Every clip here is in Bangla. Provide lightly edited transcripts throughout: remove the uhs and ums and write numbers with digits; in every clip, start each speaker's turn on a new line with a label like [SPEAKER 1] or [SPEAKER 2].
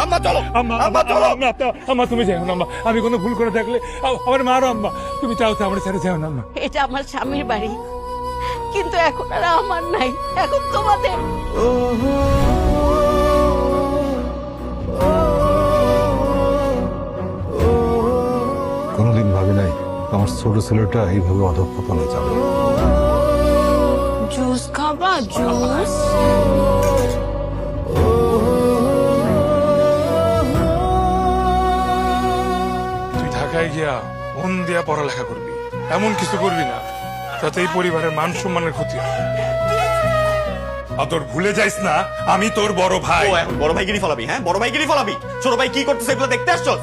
[SPEAKER 1] আম্মা চলো, আম্মা চলো।
[SPEAKER 2] আম্মা তুমি যাও না আম্মা, আমি কোনো ভুল করে থাকলে আমার মারো আম্মা, তুমি চাও তো আমার ছেড়ে যাও না আম্মা।
[SPEAKER 3] এটা আমার স্বামীর বাড়ি, কিন্তু এখন আর আমার নাই, এখন তোমাদের।
[SPEAKER 4] কোনোদিন ভাবি নাই আমার ছোট ছেলেটা এইভাবে অধঃপতনে যাবে।
[SPEAKER 3] জুস খাবা? জুস?
[SPEAKER 2] তুই ঢাকায় গিয়া মন দিয়া পড়ালেখা করবি, এমন কিছু করবি না যাতে এই পরিবারের মান সম্মানের ক্ষতি হয়।
[SPEAKER 1] তোর ভুলে যাইস না আমি তোর বড় ভাই।
[SPEAKER 5] ও এখন বড় ভাইগিরি ফলাবি? হ্যাঁ, বড় ভাইগিরি ফলাবি? ছোট ভাই কি করতেছে এগুলো দেখতে আসছস?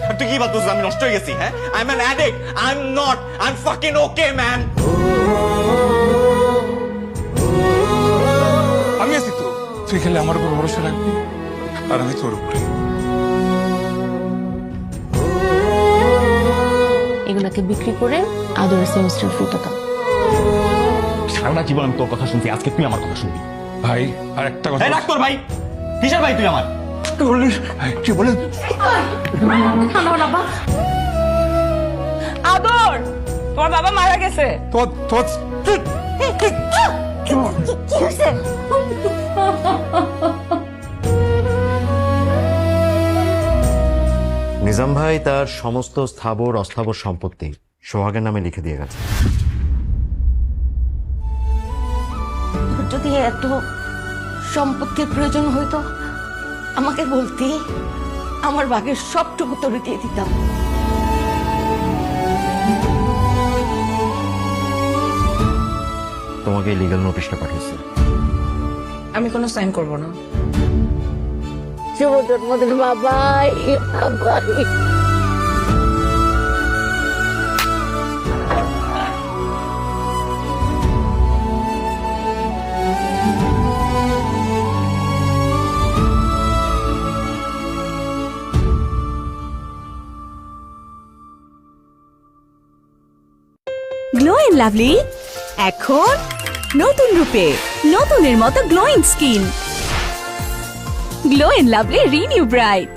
[SPEAKER 5] আর তুই কি ভাবছিস আমি নষ্ট হয়ে গেছি? হ্যাঁ, I am an addict, I am not, I am fucking okay man.
[SPEAKER 2] আমি আছি তো, তুই খেলে আমার উপর ভরসা রাখবি আর আমি তোর উপরে।
[SPEAKER 6] এগুলাকে বিক্রি করে আদরের সেমিস্টার ফি টাকা।
[SPEAKER 5] সারা জীবন আমি তোর কথা শুনছি, আজকে তুই আমার কথা শুনবি।
[SPEAKER 2] ভাই আর একটা কথা,
[SPEAKER 5] এই ডাক্তার ভাই, কিসের ভাই তুই আমার?
[SPEAKER 2] কি বলে
[SPEAKER 3] আদর, তোমার বাবা মারা গেছে।
[SPEAKER 7] নিজাম ভাই তার সমস্ত স্থাবর অস্থাবর সম্পত্তি সোহাগের নামে লিখে দিয়ে গেছে।
[SPEAKER 3] যদি এত সম্পত্তির প্রয়োজন হইতো আমাকে বলতি, আমার ভাগের সবটুকু তোরে দিয়ে দিতাম।
[SPEAKER 7] তোমাকে লিগ্যাল নোটিশটা পাঠিয়েছে।
[SPEAKER 6] আমি কোনো সাইন করব না।
[SPEAKER 3] শুভ জন্মদিন বাবাই, বাবাই।
[SPEAKER 8] গ্লো এন্ড লাভলি এখন নতুন রূপে, নতুনের মতো glowing skin. Glow and lovely renew bright.